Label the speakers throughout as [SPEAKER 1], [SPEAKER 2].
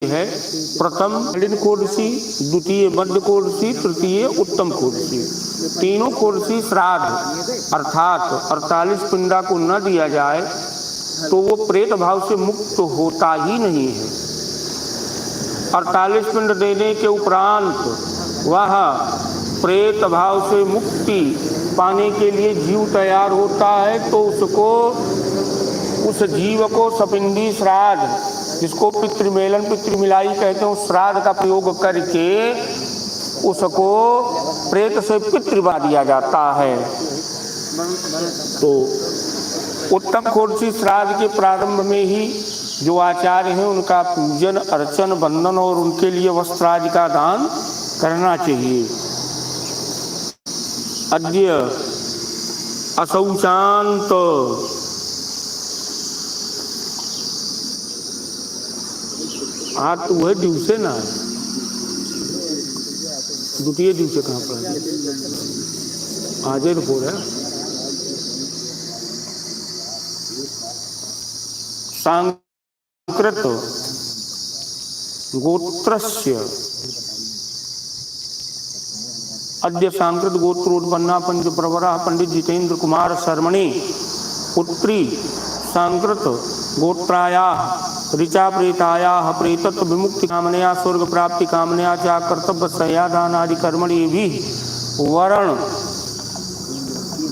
[SPEAKER 1] है प्रथम नलिन कोडसी, द्वितीय मध्य कोडसी, तृतीय उत्तम कोडसी। तीनों कोडसी श्राद्ध अर्थात 48 पिंडा को न दिया जाए तो वो प्रेत भाव से मुक्त होता ही नहीं है। 48 पिंड देने के उपरांत वह प्रेत भाव से मुक्ति पाने के लिए जीव तैयार होता है तो उसको, उस जीव को सपिंडी श्राद्ध, जिसको पितृमेलन पितृमिलाई कहते हैं, उस श्राद्ध का प्रयोग करके उसको प्रेत से पितृ बना दिया जाता है। तो उत्तम कोडसी श्राद्ध के प्रारंभ में ही जो आचार्य हैं उनका पूजन अर्चन बंधन और उनके लिए वस्त्रादि का दान करना चाहिए। अद्य अशौचांत आज तो वह दिवसे ना है, द्वितीय दिवसे कहाँ पर आज हो रहा है। सांकृत गोत्रस्य अद्य सांकृत गोत्रोत्पन्ना पंच प्रवरा पंडित जितेंद्र कुमार शर्मणि पुत्री सांकृत गोत्राया ऋचा प्रेताया प्रेतत्व विमुक्ति कामनया स्वर्ग प्राप्ति कामनया चा कर्तव्य संयादान आदि कर्मणि भी वर्ण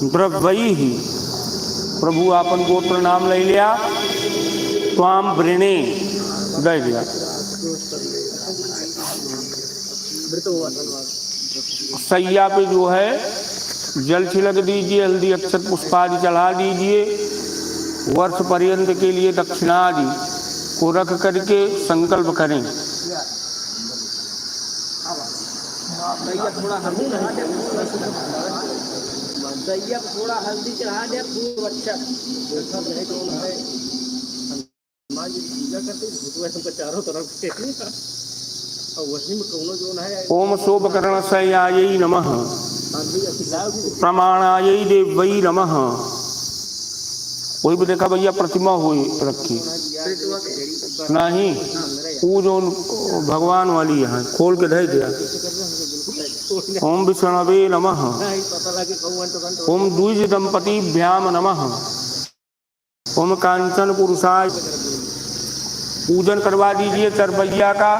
[SPEAKER 1] द्रव्यई ही प्रभु आपन गोत्र नाम ले लिया स्वाम वृणे दे दिया। सैया पे जो है जल छिड़क दीजिए, हल्दी अक्षत पुष्पादि चढ़ा दीजिए, वर्ष पर्यंत के लिए दक्षिणादि को रख करके संकल्प करें।
[SPEAKER 2] थोड़ा हल्दी चढ़ा दे खूब अच्छा चारों तरफ
[SPEAKER 1] ओम शोभकर्ण सयायै नमः प्रमाणायै देवै नमः। वही भी देखा भैया प्रतिमा हुई रखी नहीं, वो जो भगवान वाली है खोल के धै दिया। ओम विष्णवे नमः, ओम द्विज दंपतिभ्याम नमः, ओम कांचन पुरुषाय। पूजन करवा दीजिए चरपैया का,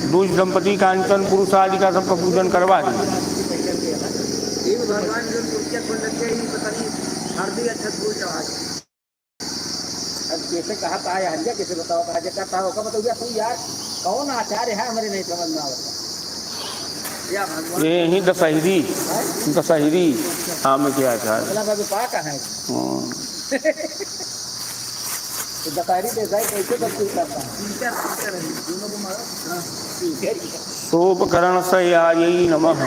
[SPEAKER 1] द्विज दंपति कांचन पुरुष आदि का सबका पूजन करवा दीजिए।
[SPEAKER 2] कैसे कहा था हरिया, कैसे बताओ राजा का होगा बताओ तू यार कौन आचार्य है हमारे नहीं समझ में आता।
[SPEAKER 1] ये ही दशहरी दशहरी आम के आचार्य
[SPEAKER 2] पाका है दशहरी कैसे करता
[SPEAKER 1] शोभकर्ण सयायै नमः।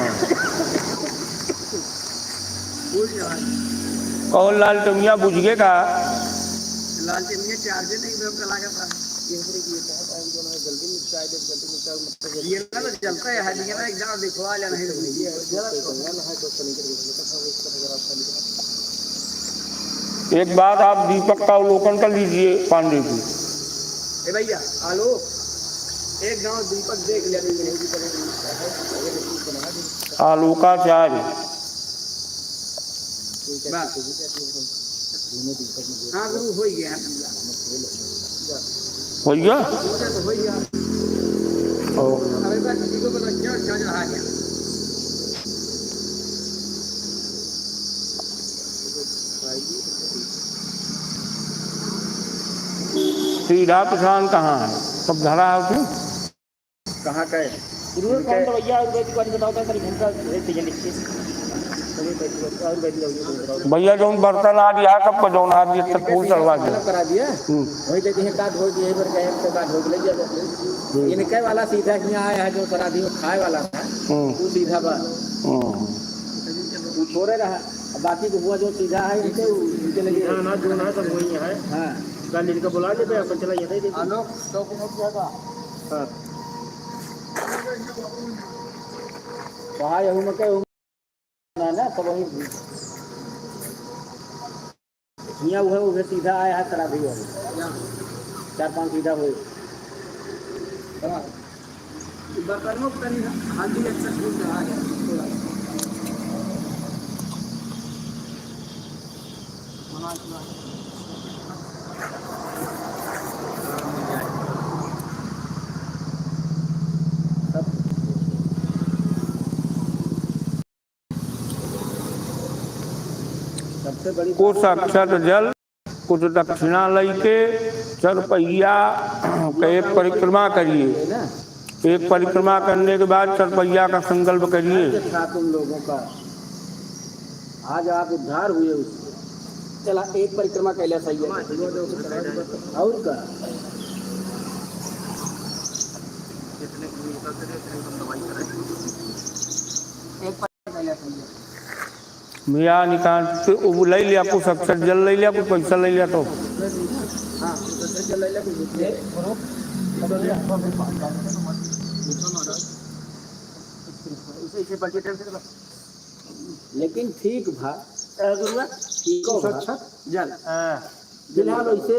[SPEAKER 1] कहो लाल टमिया बुझ गए का
[SPEAKER 2] लाल टमिया चार्ज नहीं लगा था ये ना चलता है हल्दी ना एकदम दिखवा लेना है।
[SPEAKER 1] एक बात आप दीपक का अवलोकन कर लीजिए पांडे जी।
[SPEAKER 2] ए भैया आलोक एक गांव दीपक देख लिया
[SPEAKER 1] आलोकाचार्य।
[SPEAKER 2] हाँ गुरु हो गया
[SPEAKER 1] हो गया सीधा प्रशान कहाँ है, सब धरा है उसमें
[SPEAKER 2] कहाँ का है
[SPEAKER 1] भैया जो बर्तन आ दिया सबको जो आ दिया तक फूल चढ़वा
[SPEAKER 2] करा दिया वही देखिए एक आध हो गई पर गए तो आध हो गई। इनके वाला सीधा यहाँ आया है जो सराधी में खाए वाला था वो सीधा बा छोड़े रहा, बाकी जो हुआ जो सीधा है इनके लगे ना जो ना सब वही है। हाँ गाली का बुला ले अपन चला ये आलोक तो हां वहां यहू में के ना सब वही यहाँ वो है सीधा आया है सराधी वाली 4-5 सीधा हुए बर्तन में पता नहीं हल्दी अच्छा छूट रहा है थोड़ा सबसे बड़ी
[SPEAKER 1] कुछ अक्षत जल कुछ दक्षिणा लई के चरपैया का एक परिक्रमा करिए। एक परिक्रमा करने के बाद चरपैया का संकल्प करिए।
[SPEAKER 2] था तुम लोगों का आज आप उद्धार हुए उससे। चला एक परिक्रमा कैला सही है और का
[SPEAKER 1] मिया निकाल ले लिया कुछ अक्षर जल ले लिया कुछ पैसा ले लिया तो
[SPEAKER 2] लेकिन ठीक भा ठीक हो जल फिलहाल वैसे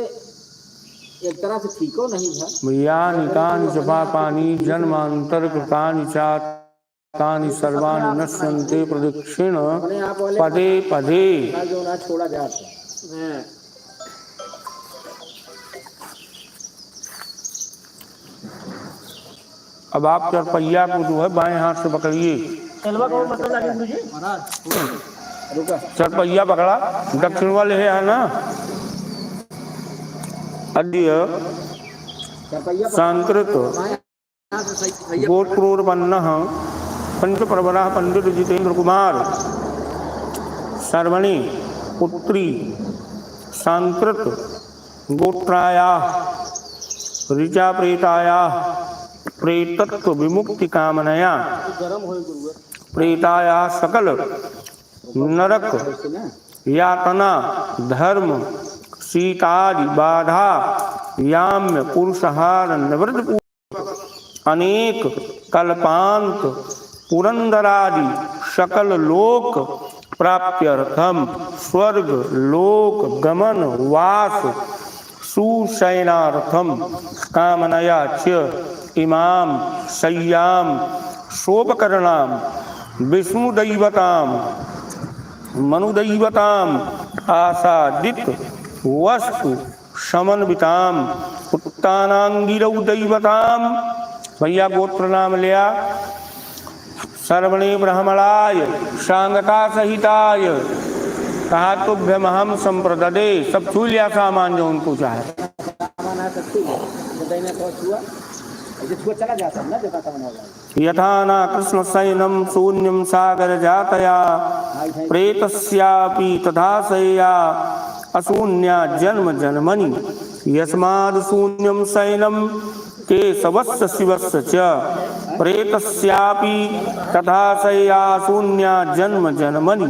[SPEAKER 2] एक तरह से ठीक हो नहीं था।
[SPEAKER 1] मिया निकान जपा पानी जन्मांतर कृतानि चात तानि सर्वाणि नश्यन्ते प्रदक्षिण पदे पदे।
[SPEAKER 2] जो ना छोड़ा जाता
[SPEAKER 1] अब आप चरपैया को जो है बाएं हाथ से पकड़िए। चरपैया पकड़ा दक्षिण वाले है ना। अद्य सांकृत गोत्रोर्पन्नः पंचप्रवरः पंडित जितेंद्र कुमार सर्वणी पुत्री सांकृत गोत्रायाः ऋचा प्रेतायाः प्रेतत्व विमुक्ति कामनया प्रेतायाः सकल नरक यातना धर्म सीतादि बाधा याम्य पुरुषहार निवृत्त अनेक कल्पांत पुरंदरादि सकल लोक प्राप्त्यर्थम स्वर्ग लोक गमन वास सुशयनार्थम कामनया च इमाम शय्याम शोभकरणाम विष्णुदैवताम मनुदैवताम आसादित वस्तु समन्विताम उत्तानांगिरौ दैवताम। भैया गोत्र नाम लिया। सर्वणे ब्रह्मणाय सांगता सहिताय कहा तुभ्यमहम संप्रददे। सब छू लिया सामान जो उनको चाहे। यथा न कृष्ण सैनम शून्यम सागर जातया प्रेतस्यापि तथा सया अशून्या जन्म जन्मनि यस्माद् शून्यम सैनम केशवस्य शिवस्य च प्रेतस्यापि तथा सया शून्या जन्म जन्मनि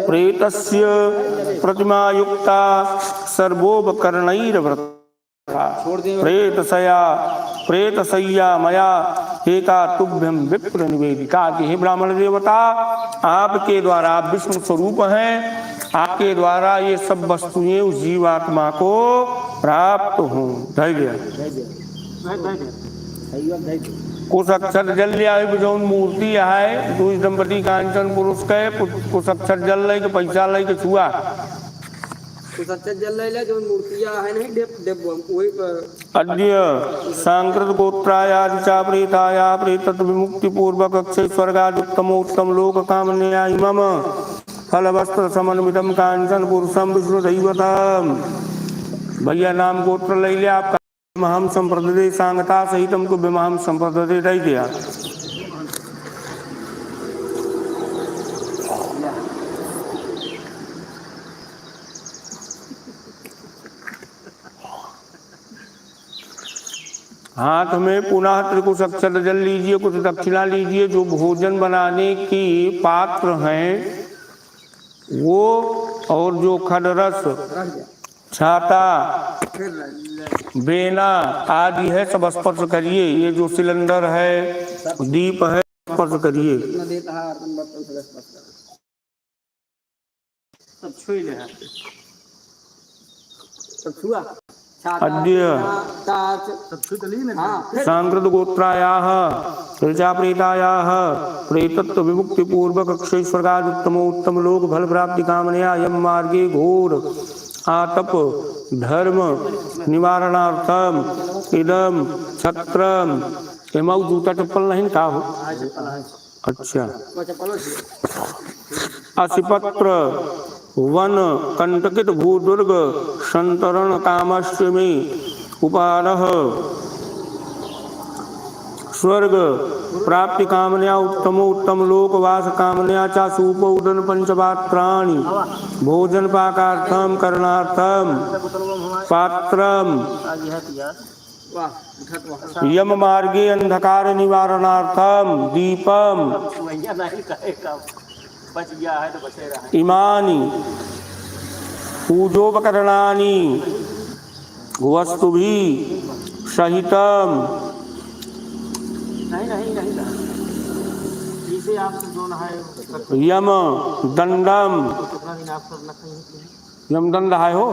[SPEAKER 1] प्रेतस्य प्रतिमा युक्ता सर्वोपकरणैर्वृता प्रेतसया मया एका तुभ्यम विप्र निवेदिका। कि हे ब्राह्मण देवता आपके द्वारा आप विष्णु स्वरूप हैं। आपके द्वारा ये सब वस्तुएं उस जीवात्मा को प्राप्त हों। धैर्य कुछ अक्षर जल लिया जो मूर्ति है दू दंपति कांचन पुरुष के कुछ अक्षर जल ले के पैसा ले के छुआ अद्य सांकृत गोत्राया ऋचा प्रेताया प्रेतत्व विमुक्ति पूर्वक अक्षय स्वर्गादुत्तमोत्तम लोक कामनया इमम फलवस्त्र समन्वितम कांचन पुरुषम विष्णु दैवतम। भैया नाम गोत्र ले लिया आपका। महम संप्रददे सांगता सहितम को महम संप्रददे दे दिया। हाथ में पुनः त्रिकुश अक्षर जल लीजिए। कुछ दक्षिणा लीजिए। जो भोजन बनाने की पात्र हैं वो और जो खडरस छाता बेना आदि है सब स्पर्श करिए। ये जो सिलेंडर है दीप है स्पर्श करिए।
[SPEAKER 2] सब छुआ
[SPEAKER 1] अद्य सांकृत गोत्रायाः ऋचा प्रेतायाः प्रेतत्व विमुक्ति पूर्वक अक्षय स्वर्गादुत्तमोत्तम लोक फल प्राप्ति कामनया यम मार्गे घोर आतप धर्म निवारणार्थम इदम छत्रम एमऊ जूता चप्पल नहीं का हो। अच्छा असिपत्र वन कंटकित भूदुर्ग संतरण कामश्चमे उपारह स्वर्ग प्राप्ति कामनया उत्तमोत्तम लोकवास कामनया चा सूप उदन पंचपात्राणि भोजन पाकार्थम करणार्थम पात्रम यम मार्गे अंधकार निवारणार्थम दीपम इमानि पूजोपकरणानि वस्तुभिः सहितम यम दंडम यम दंड है हो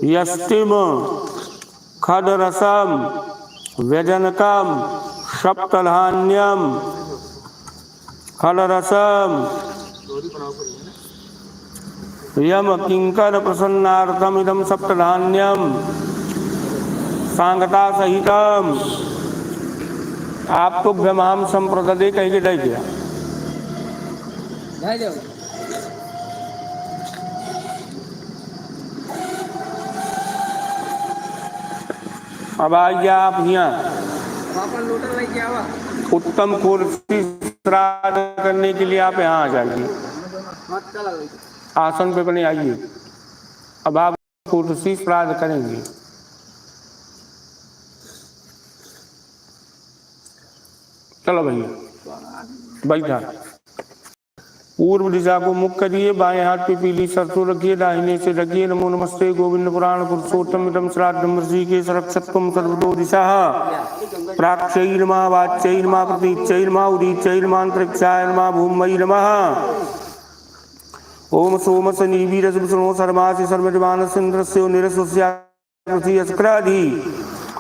[SPEAKER 1] यष्टिम खडरसम व्यजनकम सप्तधान्यम खडरसम यम किंकर प्रसन्नार्थम इदम सप्तधान्यम सांगता सहितम आप तो ब्रह्माम संप्रदे कह के दे दिया। अब आइए आप यहाँ उत्तम कुर्सी श्राद्ध करने के लिए आप यहाँ आ जाइए, आसन पे बने आइए। अब आप कुर्सी श्राद्ध करेंगे। चलो भैया बैठा। पूर्व दिशा को मुख करिए, बाएं हाथ पे पीली सरसों रखिए, दाहिने से रखिए। नमो नमस्ते गोविंद पुराण पुरुषोत्तम इदं श्राद्धं ऋषिकेश रक्षत्वं सर्वतो दिशा प्राक्षैर्मा वाच्यैर्मा प्रतीच्यैर्मा उदीच्यैर्मा अंतरिक्षायर्मा भूमयै नमः। ओम सोम शनि वीर शुभो सर्वासि सर्वजमानस्य इंद्रस्य निरस्वस्य पृथ्वी अस्क्रादि।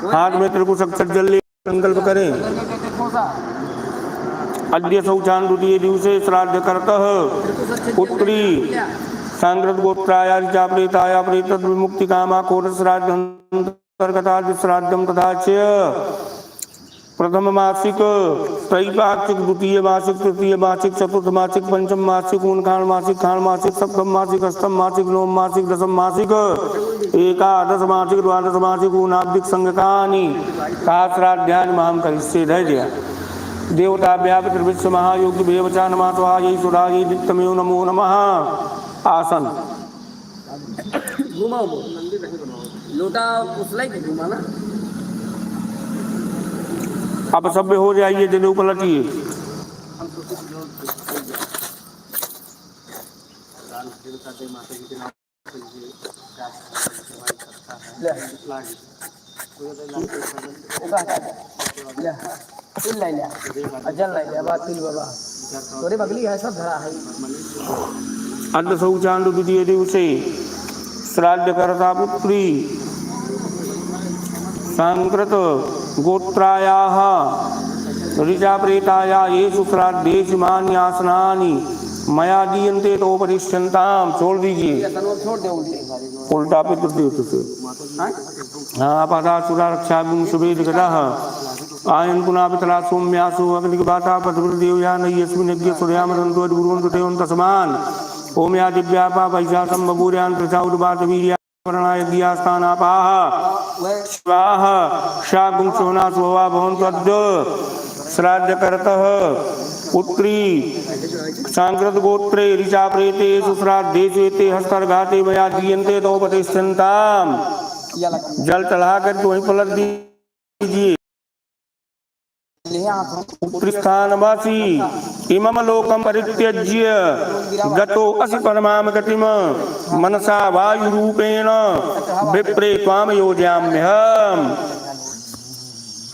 [SPEAKER 1] हाथ में त्रिकुश अक्षर जल ले संकल्प करें। अद्य शौचान द्वितीय दिवसे श्राद्ध करतः पुत्री सांकृत गोत्राया ऋचा प्रेताया प्रेतत्व विमुक्ति कामा कोट श्राद्ध अंतर्गता श्राद्धम तथा च प्रथम मासिक त्रैपाक्षिक द्वितीय मासिक तृतीय मासिक चतुर्थ मासिक पंचम मासिक ऊनखाण मासिक खाण मासिक सप्तम मासिक अष्टम मासिक नवम मासिक दशम मासिक एकादश मासिक द्वादश मासिक ऊनाब्दिक संगकानि सहस्राध्याय महाम करिष्ये धैर्य देवता व्यापित विश्व महायोगी भेवचा नमः स्वाहा यही सुधा यही दित्तमेव नमो नमः। आसन
[SPEAKER 2] घुमाओ लोटा उसलाई घुमा ना।
[SPEAKER 1] अब सभ्य हो जाइए, जनेऊ पलटिए। अंत शौचांड द्वितीय दिवसे श्राद्ध करता पुत्री सांकृत गोत्रायाः ऋचा प्रेताया येषु श्राद्धेषु मान्यासनानि मया दीयन्ते तो परिष्यन्ताम। छोड़ दीजिए, उल्टा पे तृतीय से हाँ पदा सुरा रक्षा शुभेद गतः आयन पुनः पितला सौम्यासु अग्निबाता पद्मदेव या नयस्मिन् यज्ञ सूर्याम रंतो गुरुवंत देवं तस्मान ओम या दिव्यापा वैशाखम बबूर्यान प्रचा उद्वात वीर्या प्रणाय दियास्तानापाः स्वाहा शागुं सोना सोवा भवन्तु अद्य श्राद्ध करतः पुत्री सांकृत गोत्रे ऋचा प्रेतेषु श्राद्धेषु एते हस्तर्घाते मया दीयन्ते तो प्रतिष्ठन्ताम। जल चढ़ाकर वहीं पलट दीजिए। पुत्रिस्थानवासी इमम लोकम परित्यज्य गतो असि परमाम गतिम मनसा वायु रूपेण विप्रे त्वाम योजयाम्यहम्।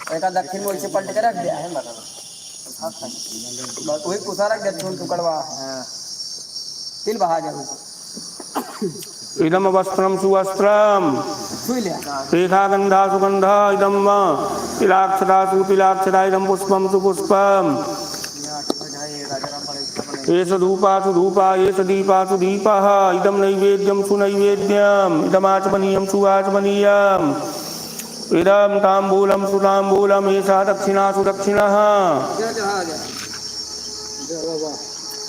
[SPEAKER 2] दक्षिण मोड़ से पलट के रख दिया है वही कुसा रख दिया, टुकड़वा तिल बहा जाए।
[SPEAKER 1] इदम वस्त्रम सुवस्त्रम रेखा गंधा सुगंधा इदम तिलाक्षरा सुतिलाक्षरा इदम पुष्पम सुपुष्पम एष धूपा सुधूपा एष दीपा सुदीपः इदम नैवेद्यम सुनैवेद्यम इदमाचमनीयम सुआचमनीयम इदम तांबूलम सुतांबूलम एषा दक्षिणा सुदक्षिणः।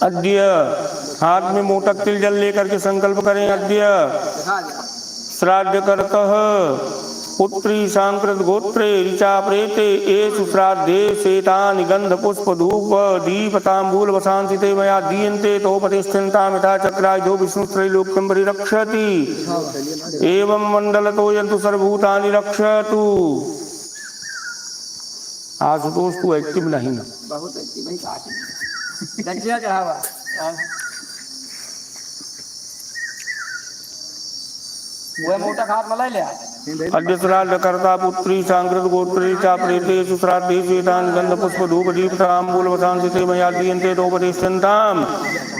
[SPEAKER 1] अद्य हाथ में मोटक तिल जल लेकर के संकल्प करें। अद्य श्राद्ध करतः पुत्री सांकृत गोत्रे ऋचा प्रेते एषु श्राद्धे शेतानि गंध पुष्प धूप दीप तांबूल वसांसिते मया दीयन्ते तोपतिष्ठन्ताम् यथा चक्रायुधो विष्णुत्रैलोक्यं परिरक्षति एवं मंडलतो यन्तु सर्वभूतानि रक्षतु। आशुतोष तू एक्टिव नहीं ना,
[SPEAKER 2] बहुत एक्टिव भाई। दक्षिणा चढ़ावा वो मोटा खात मलाई ले
[SPEAKER 1] अद्य श्राद्ध कर्ता पुत्री सांकृत गोत्री चा प्रेतेषु श्राद्धेषु एतानि गंध पुष्प धूप दीप तांबूल वसांसिते मया दीयन्ते तोपतिष्ठन्ताम्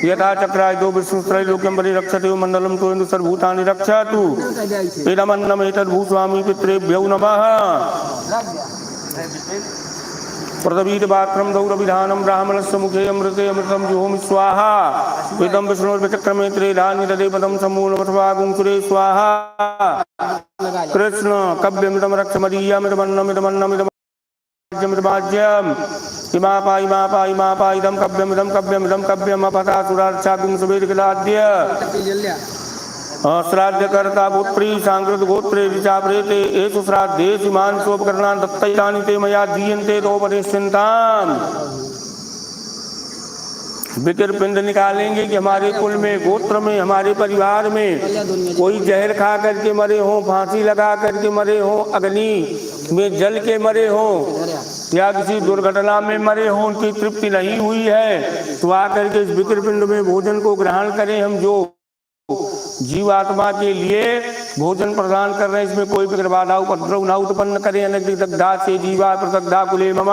[SPEAKER 1] यथा चक्रायुधो विष्णुत्रैलोक्यं परिरक्षति मण्डलं तोयन्तु सर्वभूतानि रक्षतु इदमन्नमेतद्भूस्वामी पितृभ्यो नमः। प्रदवीत पात्रम दौरविधानम ब्राह्मणस्य मुखे अमृते अमृतम जुहोमि स्वाहा वेदम विष्णुर्विचक्रमे त्रेधान्य ददे पदम समूलमथवा गुंसुरे स्वाहा। कृष्ण कव्यमिदं रक्षमदीयमिदमन्नमिदमन्नमिदं राज्यमिदमाज्यम इमापा इमापा इमापा इदं कव्यमिदं कव्यमिदं कव्यम अपतासुरार्चा गुंसुवेदकिलाद्य श्राद्ध कर्ता पुत्री सांकृत गोत्रे ऋचा प्रेते एषु श्राद्धेषु मानसोपकरणानि दत्तानि ते मया दीयन्ते तोपतिष्ठन्ताम्। विकिर पिंड निकालेंगे कि हमारे कुल में गोत्र में हमारे परिवार में कोई जहर खा करके मरे हों, फांसी लगा करके मरे हों, अग्नि में जल के मरे हों या किसी दुर्घटना में मरे हों, उनकी तृप्ति नहीं हुई है तो आकर के इस विकिर पिंड में भोजन को ग्रहण करें। हम जो जीवात्मा के लिए भोजन प्रदान कर रहे हैं इसमें कोई विघ्न बाधा उपद्रव न उत्पन्न करे। अनग्निदग्धा से जीवा प्रदग्धा कुले मम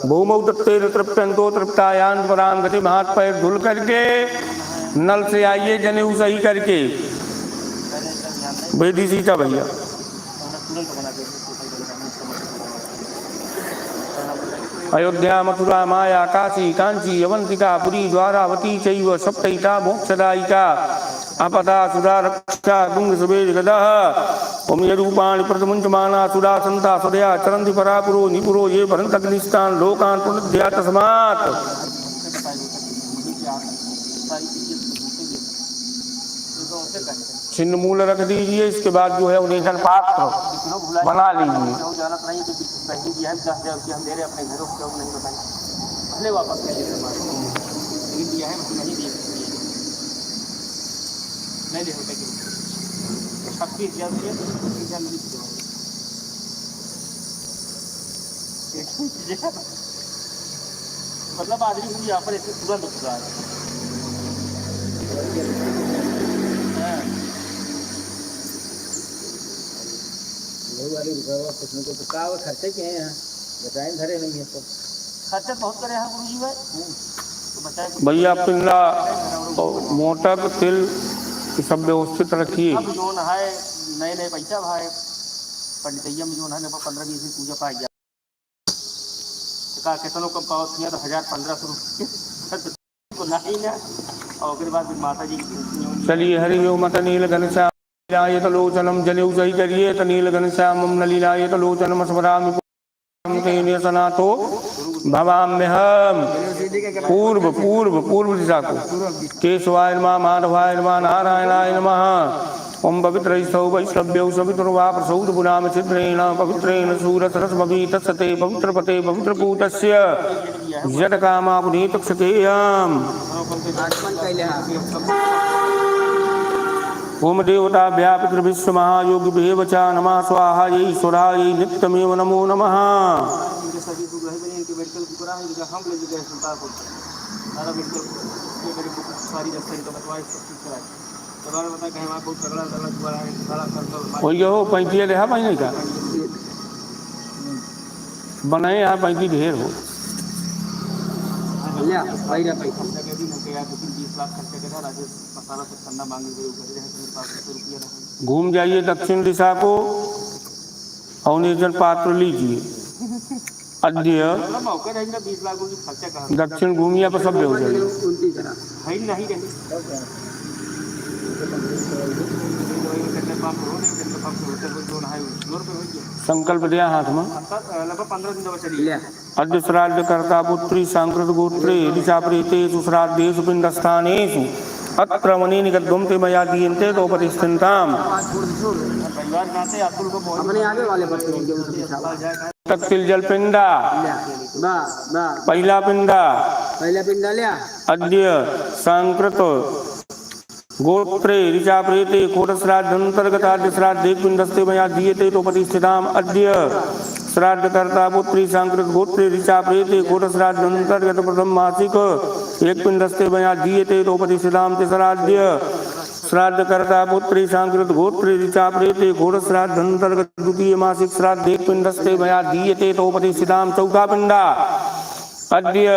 [SPEAKER 1] भूमौ तत्तेन तृप्यन्तो तृप्तायान पराम गति। हाथ पैर धुल करके नल से आइए जनेऊ सही करके बेदी सीता भैया। अयोध्या मथुरा माया काशी कांची अवंतिका पुरी द्वारावती चैव सप्तैता मोक्षदायिका अपदा सुरा रक्षा गुंग सुबेद गदः ओम यरूपाणि प्रथमुञ्चमाना सुरा संता सदया चरन्ति परापुरो निपुरो ये भरन्तग्निस्तान् लोकान् पुनद्या तस्मात्। छिन्न मूल रख दीजिए। इसके बाद जो है उन्हें जल पात्र बना लीजिए।
[SPEAKER 2] मतलब आदमी को यहाँ पर ऐसे तुरंत उठा है। खर्चे के हैं बताए धरे नहीं है तो खर्चा बहुत करे हैं गुरु जी भाई।
[SPEAKER 1] भैया पिंगला मोटक तिल सब व्यवस्थित रखिए।
[SPEAKER 2] अब जोन है नए नए पैसा भाई पंडितैया में जोन है 15-20 पूजा पाई जा का कितनों कम पावत किया तो 1000-1500 रुपये को नहीं ना। और फिर बाद माता जी
[SPEAKER 1] चलिए हरि ओम तनील घनश्याम लीलायत लोचनम जनेऊ सही करिए। तनील घनश्यामम नलीलायत लोचनम स्मरामि सनातो भवाम्यहम्। पूर्व पूर्व पूर्व दिशा को केशवाय नमः माधवाय नमः नारायणाय नमः। ओम पवित्रैस्तौ वैष्णव्यौ सवितुर्वा प्रसौत पुनाम छिद्रेण पवित्रेण सूरसरस्मभि तत्सते पवित्रपते पवित्रपूतस्य यत्कामा पुनीतक्षतेयम्। ओम देवताभ्यः पितृभ्यश्च महायोगिभ्यः च नमः स्वाहा ईश्वराय नित्यमेव नमो नमः। हो 35 रहा पाई नहीं का बनाए यहाँ 35 ढेर हो घूम जाइए दक्षिण दिशा को और निर्जन पात्र लीजिए। अद्य दक्षिण घूमिया पर सब हो जाइए। संकल्प दिया हाथ में। अद्य श्राद्ध कर्ता पुत्री सांकृत गोत्रे दिशा प्रेतेषु श्राद्धेषु पिंडस्थानेषु अत्र मणि निगद्धुम ते मया दीयन्ते तो प्रतिष्ठन्ताम।
[SPEAKER 2] अपने आगे वाले पर
[SPEAKER 1] तत्तिल जल पिंडा पहला पिंडा
[SPEAKER 2] लिया।
[SPEAKER 1] अद्य सांकृत गोत्रे ऋचा प्रेते कोट श्राद्ध अंतर्गत आद्य श्राद्ध एक पिंडस्ते मया दीयते तो प्रतिष्ठिताम। अद्य श्राद्ध कर्ता पुत्री सांकृत गोत्रे ऋचा प्रेते कोट श्राद्ध अंतर्गत प्रथम मासिक एक पिंडस्ते मया दीयते तो प्रतिष्ठिताम। तिसराद्य श्राद्ध कर्ता पुत्री सांकृत गोत्रे ऋचा प्रेते कोट श्राद्ध अंतर्गत द्वितीय मासिक श्राद्ध एक पिंडस्ते मया दीयते तो प्रतिष्ठिताम। चौथा पिंडा अद्य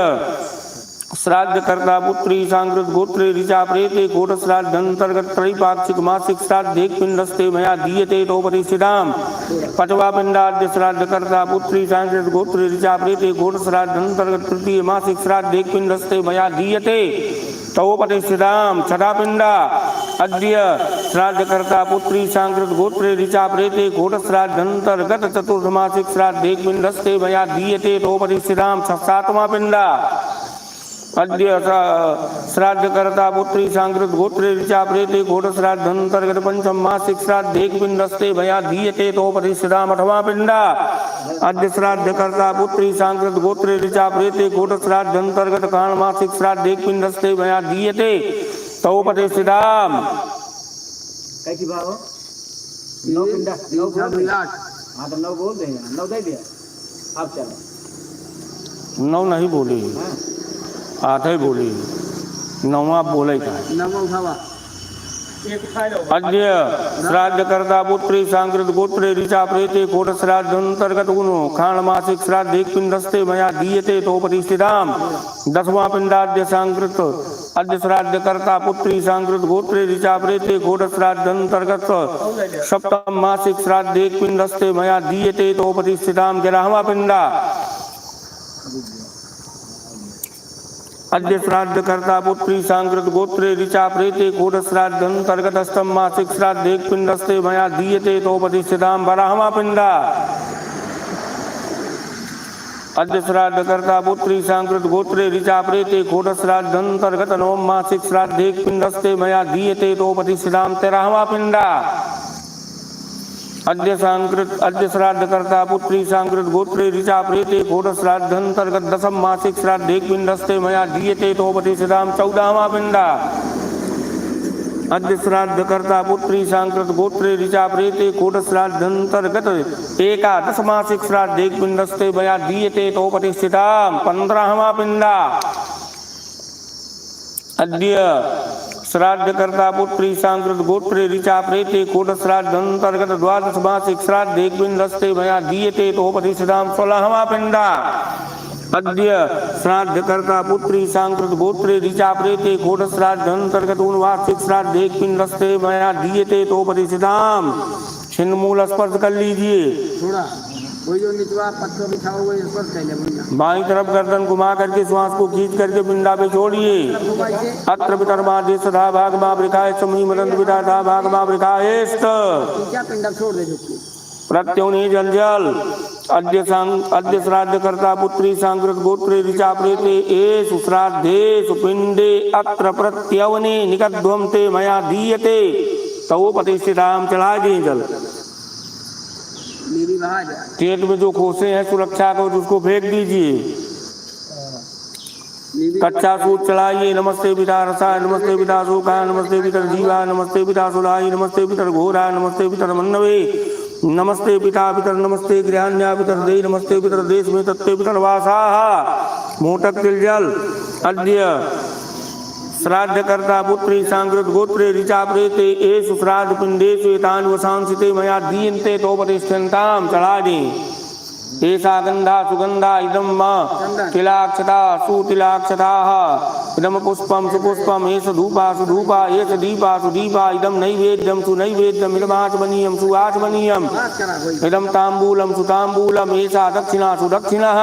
[SPEAKER 1] श्राद्ध कर्ता पुत्री सांकृत गोत्रे ऋचा प्रेते कोट श्राद्ध अंतर्गत त्रैपाक्षिक मासिक श्राद्ध एक पिंडस्ते मया दीयते तो प्रतिष्ठिताम। पांचवा पिंडाद्य श्राद्ध कर्ता पुत्री सांकृत गोत्रे ऋचा प्रेते कोट श्राद्ध अंतर्गत तृतीय मासिक श्राद्ध एक पिंडस्ते मया दीयते तो प्रतिष्ठिताम। छठा पिंडा अद्य श्राद्ध कर्ता पुत्री सांकृत गोत्रे ऋचा प्रेते कोट श्राद्ध अंतर्गत चतुर्थ मासिक श्राद्ध एक पिंडस्ते मया दीयते तो प्रतिष्ठिताम। सातवां पिंडा अद्य श्राद्ध कर्ता पुत्री सांकृत गोत्रे ऋचा प्रेते कोट श्राद्ध अंतर्गत पंचम मासिक श्राद्ध एक पिंडस्ते मया दीयते तो प्रतिष्ठिताम। आठवां पिंडा अद्य श्राद्ध कर्ता पुत्री सांकृत गोत्रे ऋचा प्रेते कोट श्राद्ध अंतर्गत काण मासिक श्राद्ध एक पिंडस्ते मया दीयते तो प्रतिष्ठिताम।
[SPEAKER 2] कैसी बात हो? 9 पिंडा 9 हाँ तो 9 बोल देंगे 9 दे दिया आप चलो
[SPEAKER 1] 9 नहीं बोले आधे बोले 9वां बोले का अद्य श्राद्ध कर्ता पुत्री सांकृत गोत्रे ऋचा प्रेते कोट श्राद्ध अंतर्गत खाण मासिक श्राद्ध एक पिंडस्ते मया दीयते तो प्रतिष्ठिताम। 10वां पिंडाद्य सांकृत अद्य श्राद्ध कर्ता पुत्री सांकृत गोत्रे ऋचा प्रेते कोट श्राद्ध अंतर्गत सप्तम मासिक श्राद्ध एक पिंडस्ते मया दीयते तो प्रतिष्ठिताम। 11वां पिंडा अद्य श्राद्ध कर्ता पुत्री सांकृत गोत्रे ऋचा प्रेते कोट श्राद्ध अंतर्गत अष्टम मासिक श्राद्ध एक पिंडस्ते मया दीयते तो प्रतिष्ठिताम। 12वां पिंडा अद्य श्राद्ध कर्ता पुत्री सांकृत गोत्रे ऋचा प्रेते कोट श्राद्ध अंतर्गत नवम मासिक श्राद्ध एक पिंडस्ते मया दीयते तो प्रतिष्ठिताम। 13वां पिंडा अद्य श्राद्ध कर्ता पुत्री सांकृत गोत्रे ऋचा प्रेते कोट श्राद्ध अंतर्गत दशम मासिक श्राद्ध एक पिंडस्ते मया दीयते तो प्रतिष्ठिताम। 14वां पिंडा अद्य श्राद्ध कर्ता पुत्री सांकृत गोत्रे ऋचा प्रेते कोट श्राद्ध अंतर्गत एकादश मासिक श्राद्ध एक पिंडस्ते मया दीयते तो प्रतिष्ठिताम। 15वां पिंडा अद्य श्राद्ध कर्ता पुत्री सांकृत गोत्रे ऋचा प्रेते कोट श्राद्ध अंतर्गत द्वादश मासिक श्राद्ध एक पिंडस्ते मया दीयते तो प्रतिष्ठिताम। 16वां पिंडा अद्य श्राद्ध कर्ता पुत्री सांकृत गोत्रे ऋचा प्रेते कोट श्राद्ध अंतर्गत वार्षिक श्राद्ध एक पिंडस्ते मया दीयते तो प्रतिष्ठिताम। छिन्न मूल स्पर्श कर लीजिए।
[SPEAKER 2] थोड़ा वही जो निचवा पत्थर बिछा हुआ है स्पर्श कर ले।
[SPEAKER 1] बाईं तरफ गर्दन घुमा करके श्वास को खींच करके पिंडा पे छोड़िए। अत्र पितर मादे सदा भाग मा वृखाय समूह मदन पिता धा भाग मा वृखायस्त
[SPEAKER 2] क्या पिंडा छोड़ दे झुक
[SPEAKER 1] प्रत्युनि जल जल अद्य श्राद्ध कर्ता पुत्री सांकृत गोत्रे ऋचा प्रेते एषु श्राद्धेषु पिंडे अत्र प्रत्यवने निगद्धुम ते मया दीयते तो प्रतिष्ठिताम। चढ़ा दिए जल। पेट में जो खोसे हैं सुरक्षा को उसको फेंक दीजिए। कच्चा सूत चढ़ाइए। नमस्ते पिता रसाय नमस्ते पिता शोकाय नमस्ते पितर जीवाय नमस्ते पिता सुलाय नमस्ते पितर घोराय नमस्ते पितर मन्नवे नमस्ते पिता पितर नमस्ते गृहान्या पितर दे नमस्ते पितर देश में तत्ते पितर वासाः। मोटक तिल जल। अद्य श्राद्ध कर्ता पुत्री सांकृत गोत्रे ऋचा प्रेते एषु श्राद्ध पिंडेषु एतानि वसांसिते मया दीयन्ते तो प्रतिष्ठन्ताम। चढ़ा दें। एषा गंधा सुगंधा इदं मा तिलाक्षता सुतिलाक्षताः इदम पुष्पम सुपुष्पम एष धूपा सुधूपा एष दीपा सुदीपा इदम नैवेद्यम सुनैवेद्यम इदम आचमनीयम सुआचमनीयम इदम तांबूलम सुतांबूलम एषा दक्षिणा सुदक्षिणः।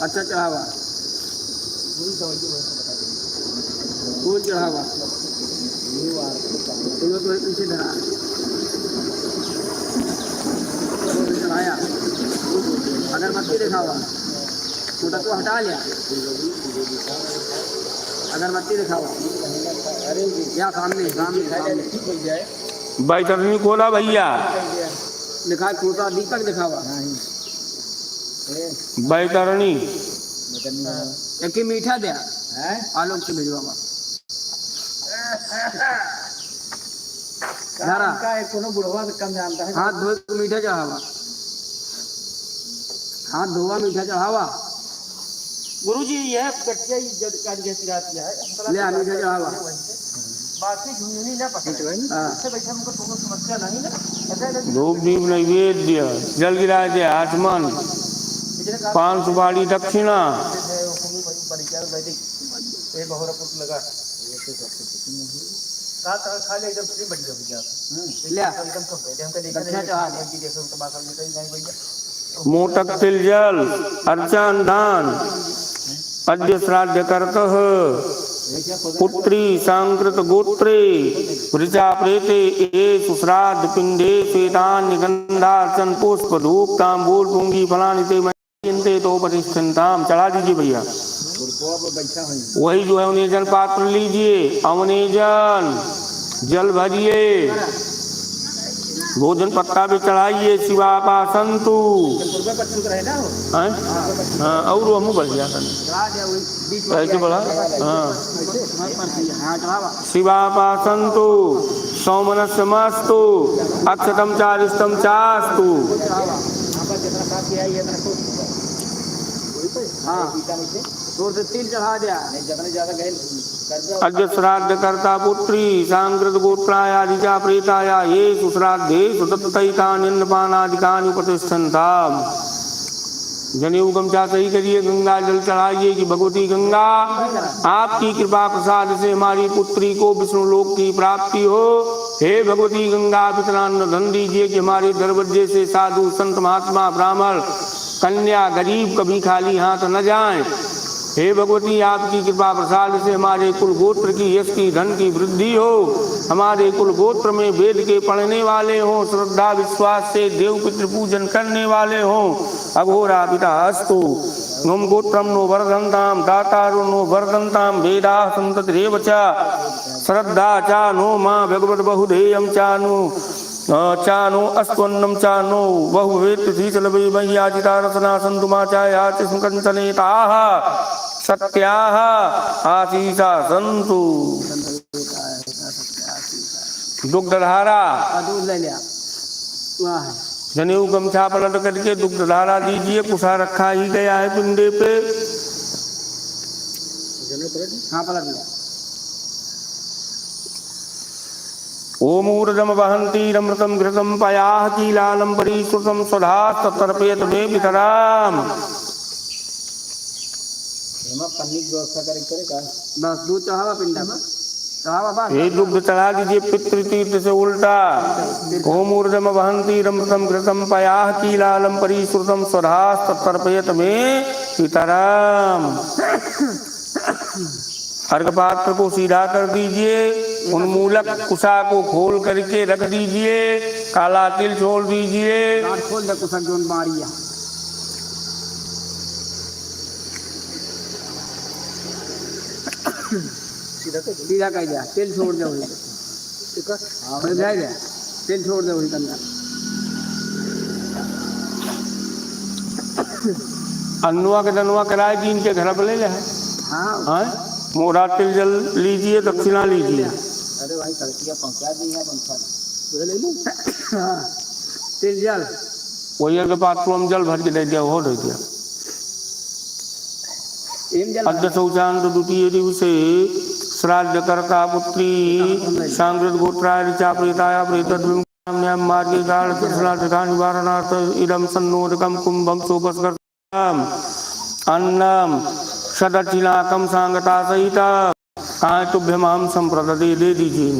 [SPEAKER 2] अच्छा चढ़ावा फूल चढ़ावा फूलों को पीछे धरा चढ़ाया अगरबत्ती दिखावा छोटा को हटा लिया अगरबत्ती दिखावा या सामने सामने
[SPEAKER 1] बैतरणी खोला भैया
[SPEAKER 2] दिखा छोटा दीपक दिखावा
[SPEAKER 1] बैतरणी
[SPEAKER 2] एक मीठा दे आलोक से भिजवा कम जानता है हाथ धोए मीठा चढ़ावा हाथ धोवा मीठा चढ़ावा गुरुजी यह कटिया है ले मीठा चढ़ावा बाकी झुंझुनी ना पकड़े इससे बैठा हमको कोनो समस्या नहीं ना
[SPEAKER 1] धूप दीप नैवेद्य जल गिरा दे आचमन पान सुपारी दक्षिणा
[SPEAKER 2] लगा खा ले एकदम फ्री बढ़ गया ले एकदम तो
[SPEAKER 1] मोटक तिल जल अर्चन दान अद्य श्राद्ध करतः पुत्री सांकृत गोत्रे ऋचा प्रेते येषु श्राद्ध पिंडे श्वेतान निगंधार्चन पुष्प धूप तांबूल पुंगी फलानि ते चिंते तो प्रतिष्ठिताम। चढ़ा दीजिए भैया वही जो है अवनेजन पात्र लीजिए अवनेजन जल भरिए भोजन पत्ता भी चढ़ाइए शिवापासंतु और हम बढ़ गया कैसे बढ़ा शिवापासंतु सौमनस्यमस्तु अक्षतम चारिष्टम चास्तु। अद्य श्राद्ध कर्ता पुत्री सांकृत गोत्रायादिचा प्रेताया येषु श्राद्धेषु दत्तैतान्यन्नपानादिकानि प्रतिष्ठन्ताम्। जनेऊ गमछा सही करिए गंगा जल चढ़ाइए कि भगवती गंगा आपकी कृपा प्रसाद से हमारी पुत्री को विष्णु लोक की प्राप्ति हो। हे भगवती गंगा पितरान्न धन दीजिए कि हमारे दरवाजे से साधु संत महात्मा ब्राह्मण कन्या गरीब कभी खाली हाथ न जाएं। हे भगवती आपकी कृपा प्रसाद से हमारे कुल गोत्र की यश की धन की वृद्धि हो। हमारे कुल गोत्र में वेद के पढ़ने वाले हों श्रद्धा विश्वास से देव पितृ पूजन करने वाले हों। अघोरा पिता अस्तु नुम गोत्रम नो वर्धन्ताम दातारो नो वर्धन्ताम वेदा संततिरेव च श्रद्धा चा नो मां भगवत बहुधेयं चानु चानो अस्त्वन्नम चानो बहुवेत धीचलवे मह्याजिता रसना संतुमा चायाति सुकंचनेताः सत्याः आशीषा संतु। दुग्धधारा जनेऊ गमछा पलट करके दुग्धधारा दीजिए। कुशा रखा ही गया है पिंडे पे। हाँ पलट दिया। ओम ऊर्जम वहंती रमृतम घृतम पयाह कीलालम परिश्रुतम स्वधास्त तर्पयत मे पितराम। दूध चढ़ावा पिंडा ये दुग्ध चढ़ा दीजिए पितृतीर्थ से उल्टा। ओम ऊर्जम वहंती रमृतम घृतम पयाह कीलालम परिश्रुतम स्वधास्त तर्पयत मे पितराम। अर्घ पात्र को सीधा कर दीजिए। उन्मूलक कुशा को खोल करके रख दीजिए। काला तिल छोड़ दीजिए। खोल दे कुशा जोन मारिया। सीधा कह दिया तेल छोड़ दे वही तेल छोड़ दे वही करना। अनुआ के दनुआ कराए कि इनके घर पर ले जाए। हाँ मोरा तिल जल लीजिए दक्षिणा लीजिए। अरे भाई कलकिया पहुंचा दी है तिल जल वही के पात्र हम जल भर के दे दिया वो दे दिया। अद्य शौचांत द्वितीय दिवसे श्राद्ध कर्ता पुत्री सांकृत गोत्राय ऋचा प्रेताया प्रेतद्विम मार्गे गाढ़ श्राद्धा निवारणार्थ इदम सन्नोदकम कुंभम सोपस्कर्तम अन्नम सदक्षिणाकम सांगता सहित कहा तुभ्यमाम संप्रदे दे दीजिए।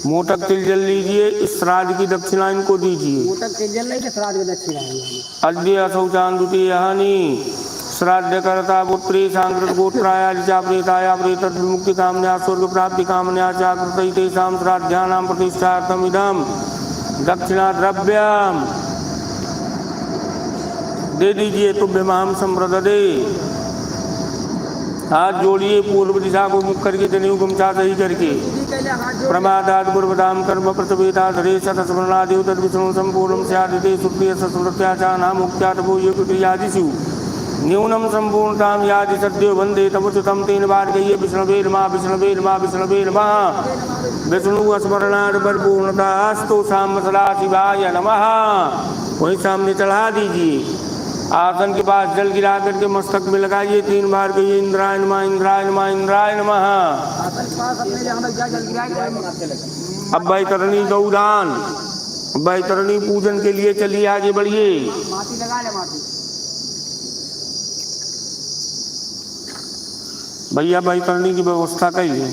[SPEAKER 1] मोटक तिल जल लीजिए, श्राद्ध की दक्षिणा इनको दीजिए।
[SPEAKER 2] मोटक तिल जल नहीं श्राद्ध की दक्षिणा
[SPEAKER 1] अद्य असौ चांदुती हानि श्राद्ध करता पुत्री सांकृत गोत्राया ऋचा प्रेताया प्रेत मुक्ति कामन्या स्वर्ग प्राप्ति कामन्या चाकृत तेषां श्राद्धानां प्रतिष्ठार्थम इदं दक्षिणा द्रव्यम दे दीजिए। तुभ्यमाम संप्रदे। हाथ जोड़िए पूर्व दिशा को मुख करके जनेऊ गमछा सही करके प्रमादाद पूर्वदाम कर्म प्रतिवेदाद रेशत स्मरणादेव तद विष्णु संपूर्णम स्यादिते सुप्रिय सस्मृत्याचा नाम मुक्त्यातभो योगियादिषु न्यूनम संपूर्णताम यादि सद्यो वंदे तमुचितम 3 बार कहिए विष्णुवे नमः विष्णुवे नमः विष्णुवे नमः। विष्णु स्मरणाद पर पूर्णता अस्तु शाम सदाशिवाय नमः। वहीं सामने चढ़ा दीजिए। आसन के पास जल गिरा करके मस्तक में लगाइए 3 बार कहिए इंद्राय नमः इंद्राय नमः इंद्राय नमः। अब बैतरणी गौदान बैतरणी पूजन के लिए चलिए आगे बढ़िए। भैया बैतरणी की व्यवस्था करिए।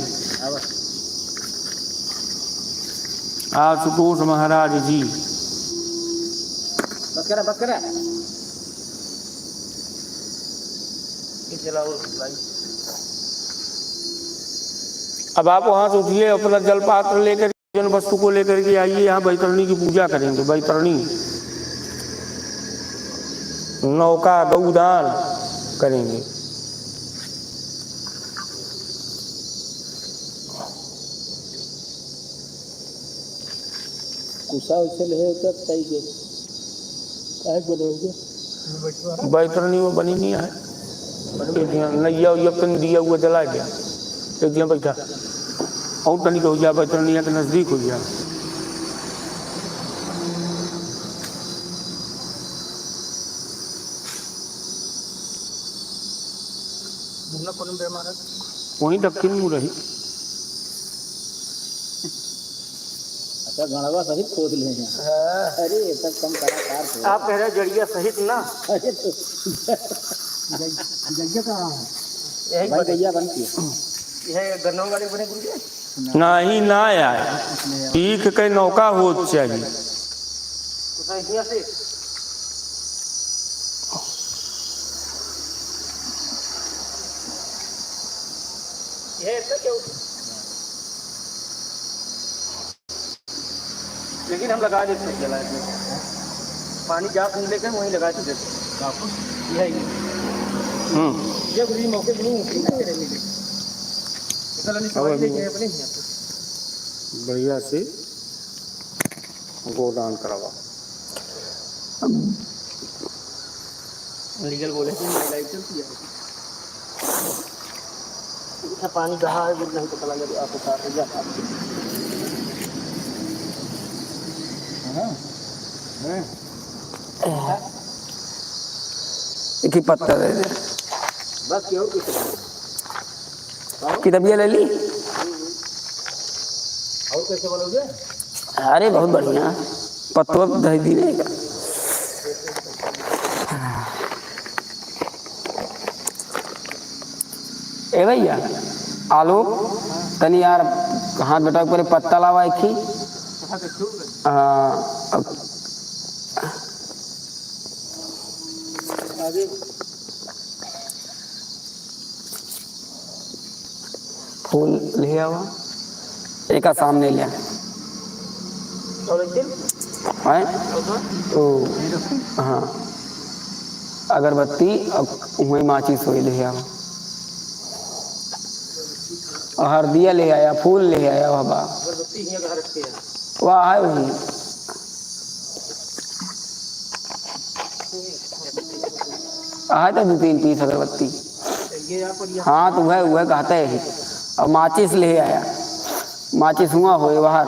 [SPEAKER 1] आशुतोष महाराज जी
[SPEAKER 2] बकरा
[SPEAKER 1] अब आप वहां से उठिए, अपना जल पात्र लेकर जन वस्तु को लेकर के आइए। यहाँ बैतरणी की पूजा करेंगे। बैतरणी नौका गौदान करेंगे। बैतरणी वो बनी नहीं है। नैया दिया हुआ जला गया एक दिन बैठा और तनिक हो गया। बैतरणी के नजदीक हो गया। वहीं दक्षिण में रही।
[SPEAKER 2] गणवा सहित खोद ले। अरे तब कम कलाकार आप कह रहे जड़िया सहित ना। अरे तो जड़िया कहाँ है? यही गैया बनती है। यह गन्नों वाले बने गुरु
[SPEAKER 1] नहीं ना यार ठीक के नौका हो चाहिए।
[SPEAKER 2] लेकिन हम लगा देते हैं जला पानी जा सुन लेकर वहीं लगा देते ये मौके
[SPEAKER 1] बढ़िया से गोदान करवा।
[SPEAKER 2] लीगल बोले चलती है। पानी कहाँ है नहीं पता लगा आपको
[SPEAKER 3] एक ही पत्ता दे दे
[SPEAKER 2] बस। क्यों
[SPEAKER 3] की तबियत ले ली।
[SPEAKER 2] और कैसे बोलोगे?
[SPEAKER 3] अरे बहुत बढ़िया पत्तों दही दी रहेगा। ए भैया आलोक तनी यार हाथ बेटा ऊपर पत्ता लावा एक ही। फूल ले आवा एक सामने लिया तो हाँ अगरबत्ती वही माचिस वही ले आवा। हरदिया ले आया फूल ले आया बाबा वाह है वही। आया तो 2-3 पीस अगरबत्ती। हाँ तो वह कहता है। और माचिस ले आया माचिस हुआ हो बाहर।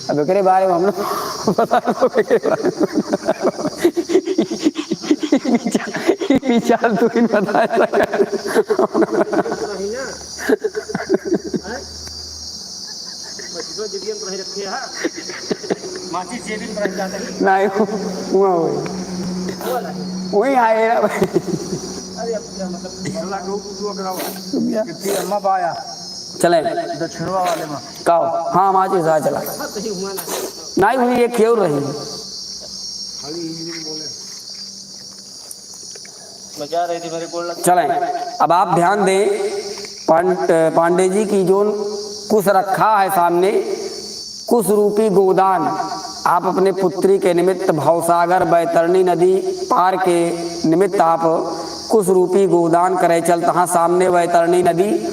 [SPEAKER 3] अब के बारे में हम लोग बता विचार तू ही बताया
[SPEAKER 2] नहीं ना बच्चों जीवन पर रखे हैं माची जेबिन पर जाते हैं
[SPEAKER 3] नहीं हुआ वही आए
[SPEAKER 2] अरे अब क्या मतलब अल्लाह को तू कराओ कितनी अम्मा पाया
[SPEAKER 3] चले
[SPEAKER 2] दक्षिणवा वाले में
[SPEAKER 3] कहो हाँ माची जा चला
[SPEAKER 2] सही हुआ ना
[SPEAKER 3] नहीं हुई ये क्यों रही
[SPEAKER 2] मजा आ रही थी मेरे को
[SPEAKER 3] चलें अब आप ध्यान दें पांडे जी की जो कुछ रखा है सामने कुछ रूपी गोदान आप अपने पुत्री के निमित्त भवसागर बैतरणी नदी पार के निमित्त आप कुछ रूपी गोदान करे चल तहाँ सामने बैतरणी नदी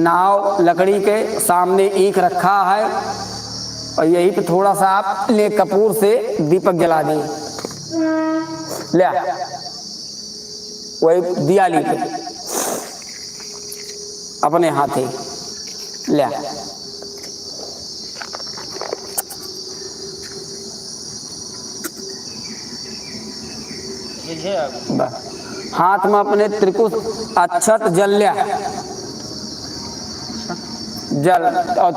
[SPEAKER 3] नाव लकड़ी के सामने ईख रखा है और यही पे थोड़ा सा आप ले कपूर से दीपक जला दें ले वही दिया ली पे अपने हाथे ले हाथ में अपने त्रिकुश अक्षत जल लिया जल और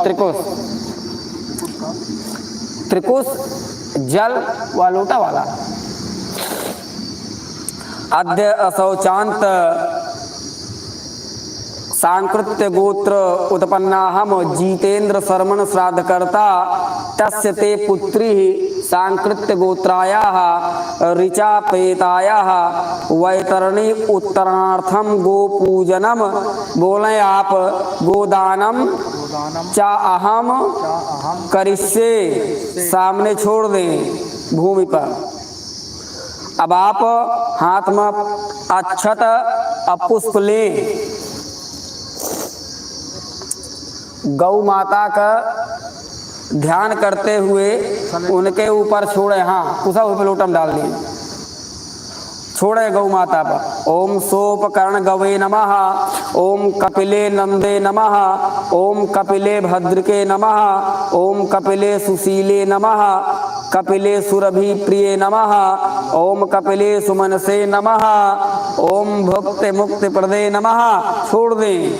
[SPEAKER 3] त्रिकुश जल व लोटा वाला अद्य असौचांत सांकृत्य गोत्र उत्पन्नाहम जितेन्द्र शर्मण श्राद्धकर्ता तस्य ते पुत्री सांकृत्य गोत्रायाः ऋचा पेतायाः वैतरणी उत्तरार्थम गोपूजनम बोले आप गोदानम चा अहम करिष्ये सामने छोड़ दें भूमि पर। अब आप हाथ में अक्षत पुष्प लें गौ माता का ध्यान करते हुए उनके ऊपर छोड़े हाँ कुसा ऊपर लोटम डाल दिए छोड़े गौ माता पर। ओम सोपकर्ण गवे नमः ओम कपिले नंदे नमः ओम कपिले भद्रके नमः ओम कपिले सुशीले नमः कपिले सुरभि प्रिय नमः ओम कपिले सुमनसे नमः ओम भुक्ति मुक्ति प्रदे नमः छोड़ दें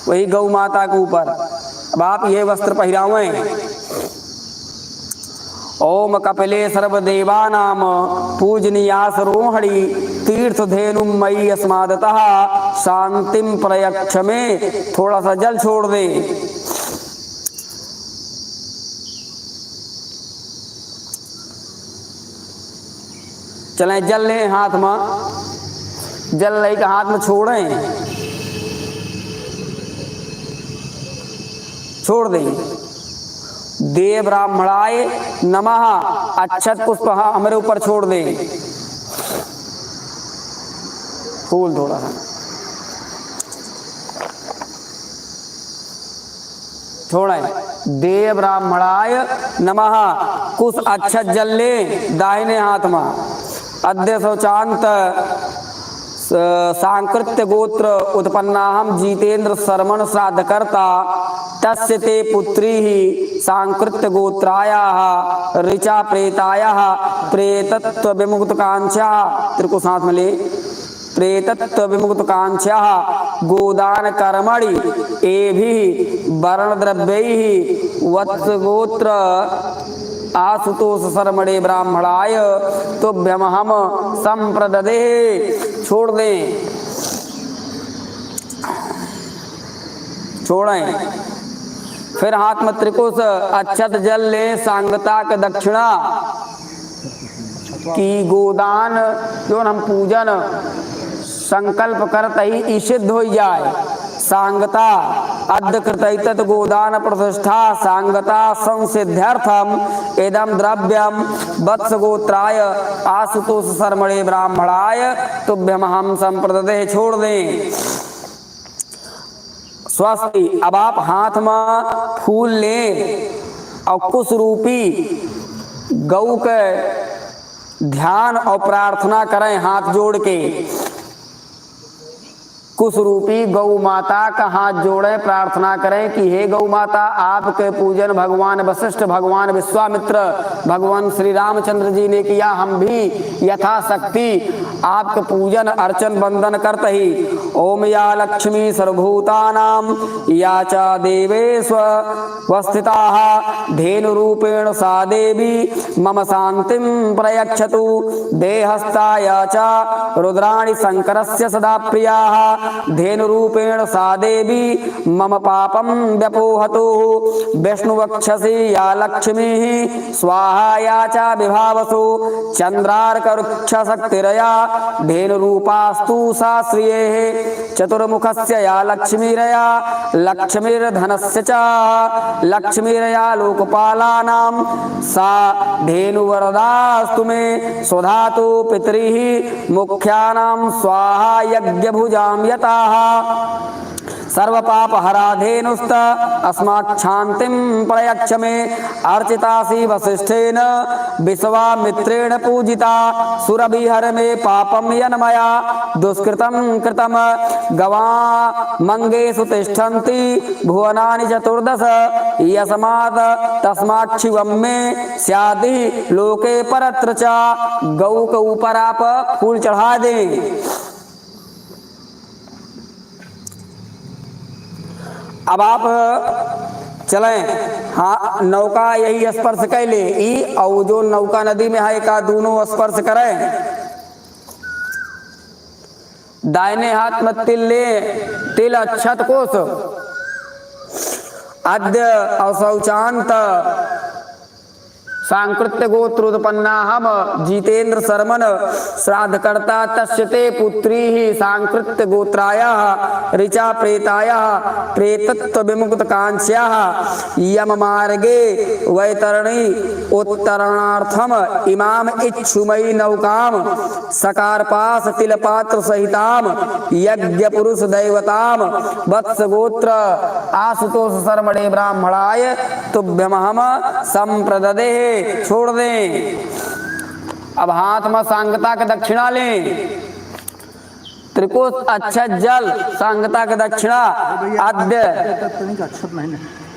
[SPEAKER 3] वही गौ माता के ऊपर। अब आप ये वस्त्र पहरावें ओम कपिले सर्वदेवानाम पूजनीयास रोहणी तीर्थ धेनुम मयि अस्मादतः शांतिम प्रयक्ष में थोड़ा सा जल छोड़ दे। चलें जल लें हाथ में जल लेके हाथ में छोड़ें छोड़ दें। देव ब्राह्मणाय नमः अक्षत पुष्प हमारे ऊपर छोड़ दें फूल थोड़ा सा छोड़ें। देव ब्राह्मणाय नमः कुछ अक्षत जल ले दाहिने हाथ में अद्य शौचांत सांकृत्य गोत्र उत्पन्नाहम जितेन्द्र शर्मण श्राद्धकर्ता तस्य ते पुत्री ही सांकृत्य गोत्रायाः ऋचा प्रेतायाः प्रेतत्व विमुक्त कांक्षा तिरको साथ में ले प्रेतत्व विमुक्त कांक्षा गोदान कर्मणि एभि वर्ण द्रव्यैः वत्स गोत्र आशुतोष शर्मणे ब्राह्मणाय तुभ्यमहम संप्रददे छोड़ दें छोड़ें। फिर हाथ में त्रिकुश अक्षत जल ले सांगता के दक्षिणा की गोदान जो हम पूजन संकल्प करते ही सिद्ध हो जाए। सांगता अद्य कृतैतत गोदान प्रतिष्ठा सांगता संसिद्ध्यर्थम एदम द्रव्यम वत्स गोत्राय आशुतोष शर्मणे ब्राह्मणाय तुभ्यम हम संप्रददे छोड़ दें। स्वस्ति। अब आप हाथ में फूल लें और कुश रूपी गौ के ध्यान और प्रार्थना करें हाथ जोड़ के कुश रूपी गौ माता का हाथ जोड़े, प्रार्थना करें कि हे गौ माता, आपके पूजन भगवान वशिष्ठ, भगवान विश्वामित्र, भगवान श्री रामचंद्र जी ने किया, हम भी यथाशक्ति आपके पूजन अर्चन वंदन करते ही। ओम या लक्ष्मी सर्वभूतानां या च देवेष्वस्थिताः धेनु रूपेण सा देवी मम शांतिं प्रयच्छतु। देहस्ताय च रुद्राणि शंकरस्य सदा प्रियाः धेनुरूपेण सा देवी मम पापं व्यपोहतु। विष्णुवक्षसि या लक्ष्मीः स्वाहा या च विभावसु। चंद्रार्कवृक्षशक्तिरया धेनुरूपास्तु सा श्रियेः। चतुर्मुखस्य या लक्ष्मीरया लक्ष्मीर्धनस्य च लक्ष्मीरया लोकपालानां सा धेनुवरदास्तु मे। स्वधातु पितरिः मुख्यानां स्वाहा यज्ञभुजां यताः। सर्वपापहरा धेनुस्त अस्माक्षान्तिं प्रयच्छ मे। अर्चितासि वसिष्ठेन विश्वामित्रेण पूजिता। सुरभिहर मे पापं यन्मया दुष्कृतं कृतं। गवामङ्गेषु तिष्ठन्ति भुवनानि चतुर्दश। यस्मात् तस्मात् शिवं मे स्यादि लोके परत्र च। गौ के ऊपर आप फूल चढ़ा दें। अब आप चलें, हाँ नौका यही स्पर्श कैले ई और जो नौका नदी में है का दोनों स्पर्श करें। दाहिने हाथ में तिल ले, तिल अक्षत कोश अद्य असौचांत सांकृत्य गोत्रोत्पन्नाहम जितेन्द्र शर्मन श्राद्धकर्ता तस्यते पुत्री ही सांकृत्य गोत्रायाः ऋचा प्रेतायाः प्रेतत्व विमुक्त कांस्याः यम मार्गे वैतरणी उत्तरणार्थम इमाम इच्छुमयी नौकाम सकारपास तिलपात्र सहिताम यज्ञ पुरुष दैवताम वत्स गोत्र आशुतोष शर्मणे ब्राह्मणाय तुभ्यमहम संप्रददे। छोड़ दें। अब हाथ में सांगता के दक्षिणा लें। त्रिकोश अक्षत जल सांगता के दक्षिणा आद्य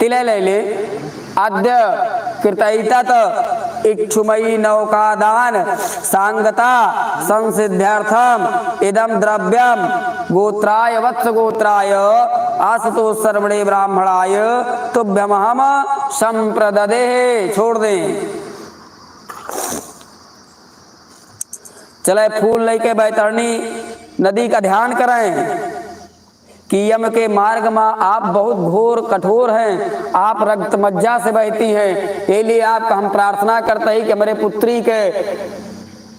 [SPEAKER 3] तिले ले ले। आद्य कृतैतत इक्षुमयी नौकादान सांगता संसिद्ध्यर्थम इदम द्रव्यम गोत्राय वत्स गोत्राय आशुतोष सर्वणे ब्राह्मणाय तुभ्यमहम संप्रददे। छोड़ दें। चले फूल लेके बैतरणी नदी का ध्यान करें कि यम के मार्ग में आप बहुत घोर कठोर हैं, आप रक्त मज्जा से बहती हैं। ये लिए आपका हम प्रार्थना करते हैं कि मेरे पुत्री के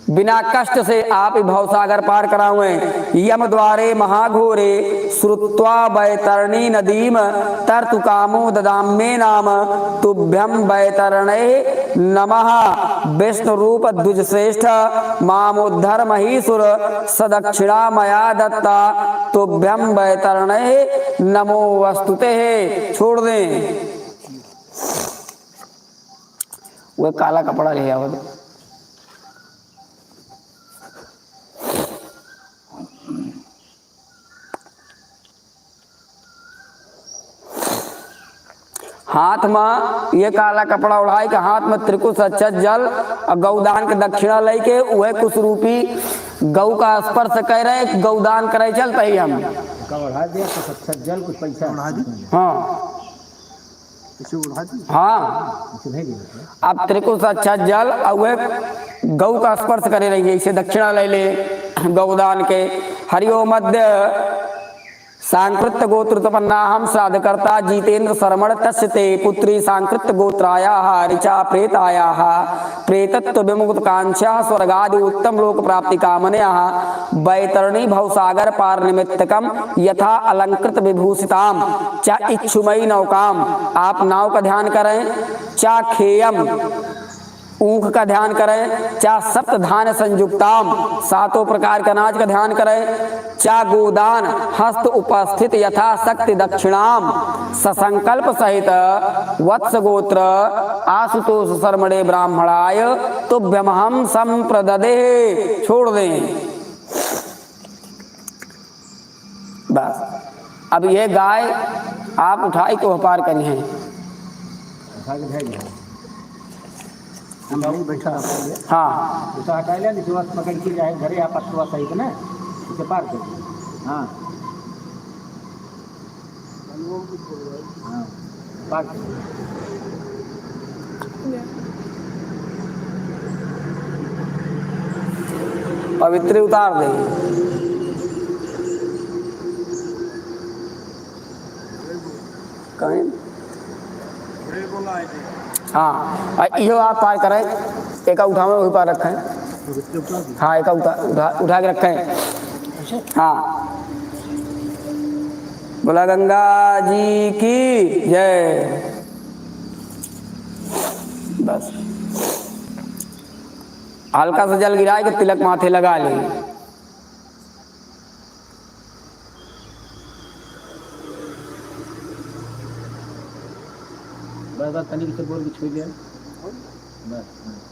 [SPEAKER 3] बिना कष्ट से आप भवसागर पार करावें। यम द्वारे महाघोरे श्रुत्वा बैतरणी नदीम तर्तुकामो ददाम्ये नाम तुभ्यं बैतरणे नमः। विष्णु रूप द्विज श्रेष्ठ मामोद्धर महीसुर सदक्षिणा मया दत्ता तुभ्यं बैतरणे नमो वस्तुते। छोड़ दें। वो काला कपड़ा ले आओ। हाथ में ये काला कपड़ा उड़ाई के हाथ में त्रिकुश अक्षत जल और गौदान के दक्षिणा लेके वह कुछ रूपी गौ का स्पर्श कर रहे गौदान करे चलते ही हम जल कुछ पैसा हाँ हाँ। अब त्रिकुश अक्षत जल और वह गौ का स्पर्श करे रहिए। इसे दक्षिणा ले ले गौदान के। हरिओ मध्य सांकृत्य गोत्रोत्पन्नाहम श्राद्धकर्ता जितेन्द्र शर्मण तस्यते पुत्री सांकृत्य गोत्रायाः ऋचा प्रेतायाः प्रेतत्व विमुक्त कांक्षा स्वर्गादि उत्तम लोक प्राप्ति कामनयाः बैतरणी भवसागर पार निमित्तकम यथा अलंकृत विभूषिताम चा इच्छुमयी नौकाम। आप नाव का ध्यान करें। चा खेयम ऊख का ध्यान करें। चा सप्त धान संयुक्ताम सातों प्रकार का अनाज का ध्यान करें। चा गोदान हस्त उपस्थित यथा शक्ति दक्षिणाम ससंकल्प सहित वत्स गोत्र आशुतोष शर्मणे ब्राह्मणाय तुभ्यमहम संप्रददे। छोड़ दें। अब ये गाय आप उठाई को पार करी हैं। हाँ
[SPEAKER 2] उसे हटा लिया नहीं सुबह पकड़ के जाए घरे आप सुबह सही ना उसे पार कर। हाँ हाँ पार
[SPEAKER 3] पवित्र उतार दे। कहीं हाँ इहो आप पार करें। एक उठावे वही पार रखें। हाँ एक उठा के रखें। हाँ बोला गंगा जी की जय। बस हल्का सा जल गिराए के तिलक माथे लगा ले।
[SPEAKER 2] बस तनिक से बोल के छू लिया बस।